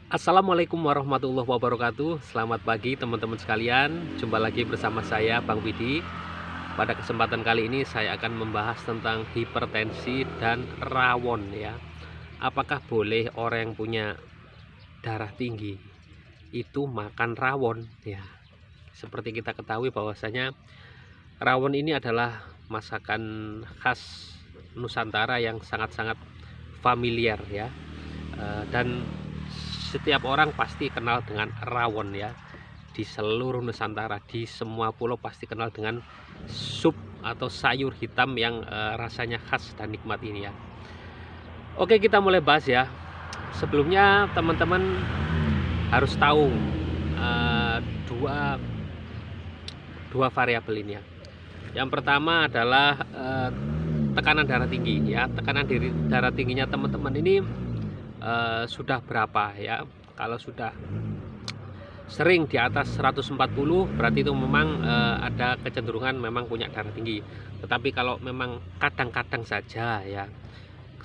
Assalamualaikum warahmatullahi wabarakatuh. Selamat pagi teman-teman sekalian. Jumpa lagi bersama saya Bang Widi. Pada kesempatan kali ini saya akan membahas tentang hipertensi dan rawon ya. Apakah boleh orang yang punya darah tinggi itu makan rawon ya? Seperti kita ketahui bahwasanya rawon ini adalah masakan khas Nusantara yang sangat-sangat familiar ya. Dan setiap orang pasti kenal dengan rawon ya. Di seluruh Nusantara, di semua pulau pasti kenal dengan sup atau sayur hitam yang rasanya khas dan nikmat ini ya. Oke, kita mulai bahas ya. Sebelumnya teman-teman harus tahu eh, dua dua variabel ini ya. Yang pertama adalah tekanan darah tinggi ya. Tekanan darah tingginya teman-teman ini sudah berapa ya. Kalau sudah sering di atas 140 berarti itu memang ada kecenderungan memang punya darah tinggi. Tetapi kalau memang kadang-kadang saja ya,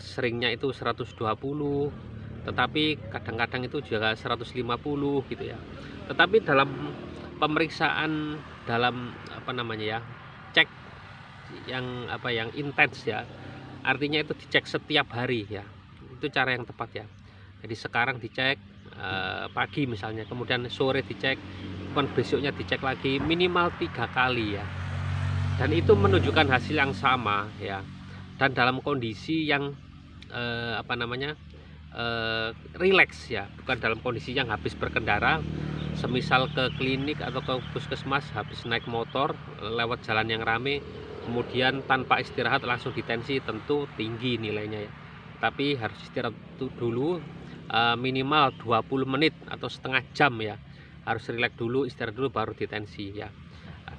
seringnya itu 120, tetapi kadang-kadang itu juga 150 gitu ya. Tetapi dalam pemeriksaan, dalam apa namanya ya, cek yang intens ya, artinya itu dicek setiap hari ya, itu cara yang tepat ya. Jadi sekarang dicek pagi misalnya, kemudian sore dicek, kemudian besoknya dicek lagi minimal 3 kali ya, dan itu menunjukkan hasil yang sama ya, dan dalam kondisi yang apa namanya rileks ya, bukan dalam kondisi yang habis berkendara, semisal ke klinik atau ke puskesmas habis naik motor lewat jalan yang rame, kemudian tanpa istirahat langsung ditensi, tentu tinggi nilainya ya. Tapi harus istirahat dulu minimal 20 menit atau setengah jam ya, harus rileks dulu, istirahat dulu, baru ditensi ya.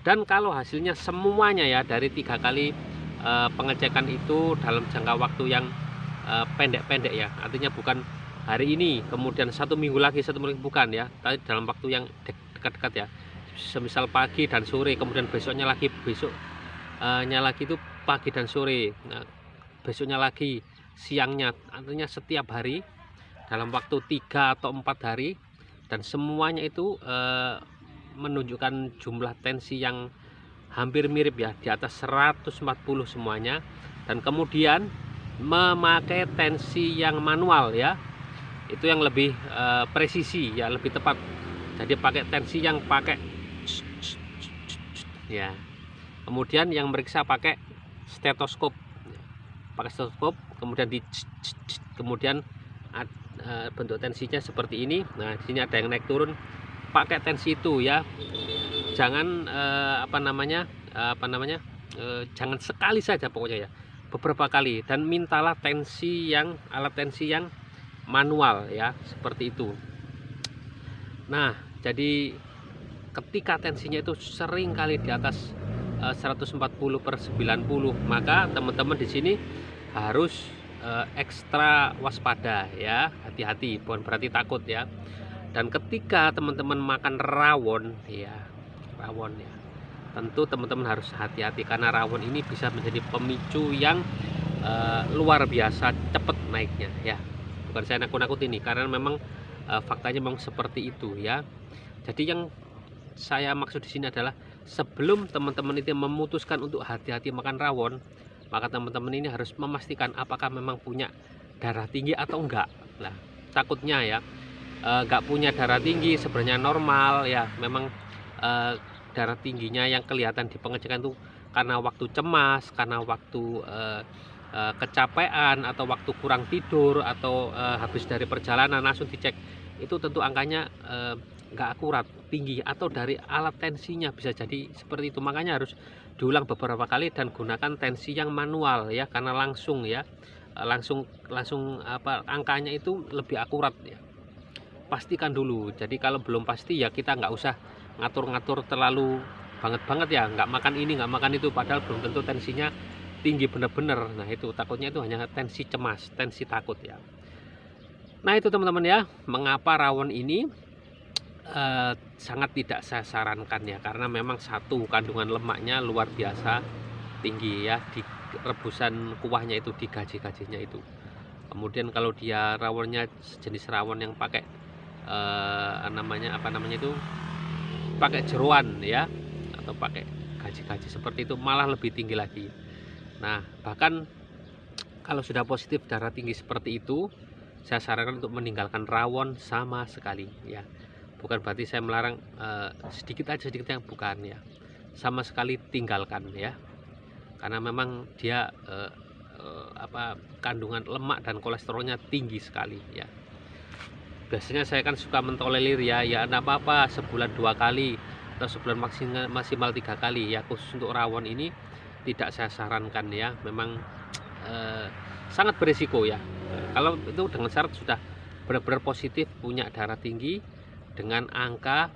Dan kalau hasilnya semuanya ya dari 3 kali pengecekan itu dalam jangka waktu yang pendek-pendek ya, artinya bukan hari ini kemudian 1 minggu lagi, 1 minggu, bukan ya, tapi dalam waktu yang dekat-dekat ya, semisal pagi dan sore, kemudian besoknya lagi, besoknya lagi itu pagi dan sore, nah besoknya lagi siangnya, artinya setiap hari dalam waktu 3 atau 4 hari, dan semuanya itu menunjukkan jumlah tensi yang hampir mirip ya, di atas 140 semuanya, dan kemudian memakai tensi yang manual ya, itu yang lebih presisi ya, lebih tepat. Jadi pakai tensi yang pakai ya, kemudian yang meriksa pakai stetoskop, kemudian kemudian bentuk tensinya seperti ini. Nah, di sini ada yang naik turun, pakai tensi itu ya. Jangan jangan sekali saja pokoknya ya, beberapa kali, dan mintalah alat tensi yang manual ya, seperti itu. Nah, jadi ketika tensinya itu sering kali di atas 140/90, maka teman-teman di sini harus ekstra waspada ya, hati-hati, bukan berarti takut ya. Dan ketika teman-teman makan rawon ya, tentu teman-teman harus hati-hati, karena rawon ini bisa menjadi pemicu yang luar biasa cepat naiknya ya. Bukan saya nakut-nakut ini, karena memang faktanya memang seperti itu ya. Jadi yang saya maksud di sini adalah, sebelum teman-teman itu memutuskan untuk hati-hati makan rawon, maka teman-teman ini harus memastikan apakah memang punya darah tinggi atau enggak. Nah, takutnya ya enggak punya darah tinggi, sebenarnya normal ya, memang darah tingginya yang kelihatan di pengecekan itu karena waktu cemas, karena waktu kecapean, atau waktu kurang tidur, atau habis dari perjalanan langsung dicek, itu tentu angkanya nggak akurat, tinggi, atau dari alat tensinya bisa jadi seperti itu. Makanya harus diulang beberapa kali dan gunakan tensi yang manual ya, karena langsung ya, langsung apa, angkanya itu lebih akurat ya. Pastikan dulu. Jadi kalau belum pasti ya kita nggak usah ngatur-ngatur terlalu banget ya, nggak makan ini, nggak makan itu, padahal belum tentu tensinya tinggi bener-bener. Nah, itu takutnya itu hanya tensi cemas, tensi takut ya. Nah, itu teman-teman ya, mengapa rawon ini sangat tidak saya sarankan ya, karena memang satu, kandungan lemaknya luar biasa tinggi ya, di rebusan kuahnya itu, di gaji-gajinya itu. Kemudian kalau dia rawonnya sejenis rawon yang pakai namanya apa namanya itu, pakai jeroan ya, atau pakai gaji-gaji seperti itu malah lebih tinggi lagi. Nah, bahkan kalau sudah positif darah tinggi seperti itu, saya sarankan untuk meninggalkan rawon sama sekali ya. Bukan berarti saya melarang sedikit aja sedikit yang bukan ya. Sama sekali tinggalkan ya. Karena memang dia kandungan lemak dan kolesterolnya tinggi sekali ya. Biasanya saya kan suka mentolerir ya, ya enggak apa-apa sebulan 2 kali atau sebulan maksimal 3 kali ya. Khusus untuk rawon ini tidak saya sarankan ya, memang sangat berisiko ya. Kalau itu dengan syarat sudah benar-benar positif, punya darah tinggi dengan angka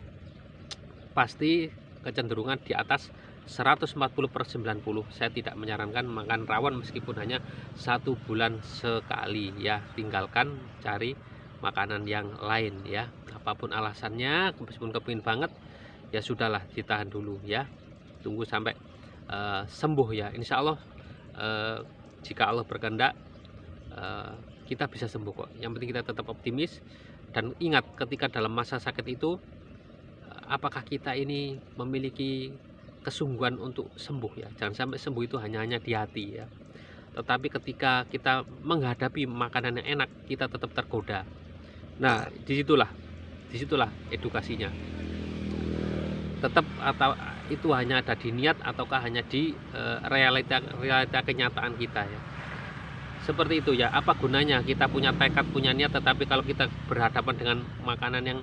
pasti kecenderungan di atas 140/90, saya tidak menyarankan makan rawon meskipun hanya 1 bulan sekali ya. Tinggalkan, cari makanan yang lain ya. Apapun alasannya, meskipun kepingin banget ya sudahlah, ditahan dulu ya, tunggu sampai sembuh ya. Insya Allah jika Allah berkehendak kita bisa sembuh kok. Yang penting kita tetap optimis dan ingat, ketika dalam masa sakit itu apakah kita ini memiliki kesungguhan untuk sembuh ya. Jangan sampai sembuh itu hanya di hati ya, tetapi ketika kita menghadapi makanan yang enak kita tetap tergoda. Nah, disitulah edukasinya. Tetap atau itu hanya ada di niat ataukah hanya di realita kenyataan kita ya. Seperti itu ya. Apa gunanya kita punya tekad, punya niat, tetapi kalau kita berhadapan dengan makanan yang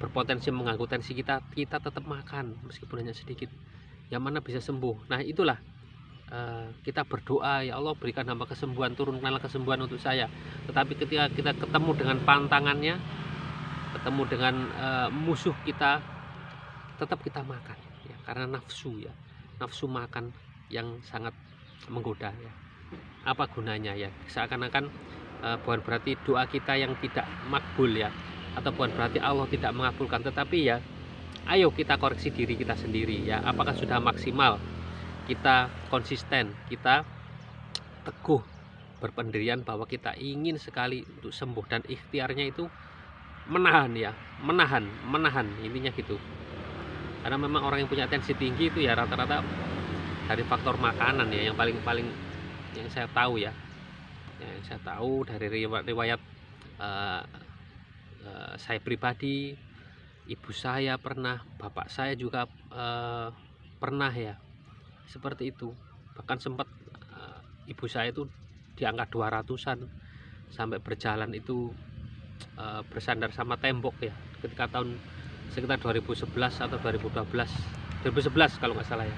berpotensi mengganggu tensi kita tetap makan meskipun hanya sedikit, yang mana bisa sembuh. Nah, itulah kita berdoa, ya Allah berikan hamba kesembuhan, turunkanlah kesembuhan untuk saya. Tetapi ketika kita ketemu dengan pantangannya, ketemu dengan musuh kita, tetap kita makan ya, karena nafsu ya, nafsu makan yang sangat menggoda ya. Apa gunanya ya, seakan-akan bukan berarti doa kita yang tidak makbul ya, atau bukan berarti Allah tidak mengabulkan, tetapi ya ayo kita koreksi diri kita sendiri ya. Apakah sudah maksimal kita konsisten, kita teguh berpendirian bahwa kita ingin sekali untuk sembuh, dan ikhtiarnya itu menahan ya, menahan intinya gitu. Karena memang orang yang punya tensi tinggi itu ya rata-rata dari faktor makanan ya, yang paling yang saya tahu ya, yang saya tahu dari riwayat saya pribadi, ibu saya pernah, bapak saya juga pernah ya, seperti itu. Bahkan sempat ibu saya itu di angka 200-an, sampai berjalan itu bersandar sama tembok ya, ketika tahun sekitar 2011 atau 2011 kalau nggak salah ya.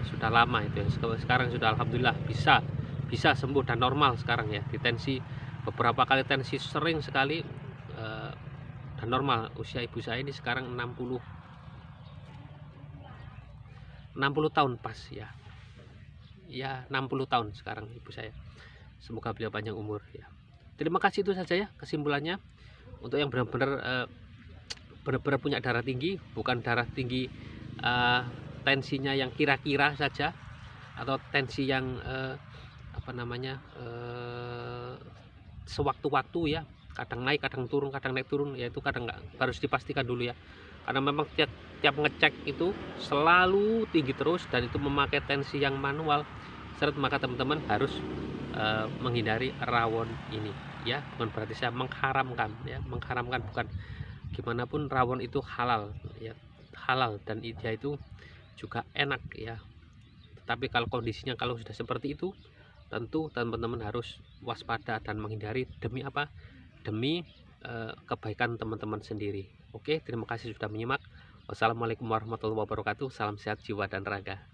Sudah lama itu ya. Sekarang sudah alhamdulillah bisa sembuh dan normal sekarang ya. Di tensi beberapa kali tensi sering sekali dan normal. Usia ibu saya ini sekarang 60 tahun pas ya. Ya 60 tahun sekarang ibu saya. Semoga beliau panjang umur ya. Terima kasih, itu saja ya kesimpulannya. Untuk yang benar-benar punya darah tinggi, bukan darah tinggi tensinya yang kira-kira saja, atau tensi yang sewaktu-waktu ya, kadang naik kadang turun, ya itu kadang nggak, harus dipastikan dulu ya. Karena memang tiap ngecek itu selalu tinggi terus, dan itu memakai tensi yang manual seret, maka teman-teman harus menghindari rawon ini ya. Bukan berarti saya mengharamkan ya, bukan. Gimana pun rawon itu halal ya, halal, dan dia itu juga enak ya. Tetapi kalau kondisinya kalau sudah seperti itu, tentu teman-teman harus waspada dan menghindari. Demi apa? Demi kebaikan teman-teman sendiri. Oke, terima kasih sudah menyimak. Wassalamualaikum warahmatullahi wabarakatuh. Salam sehat jiwa dan raga.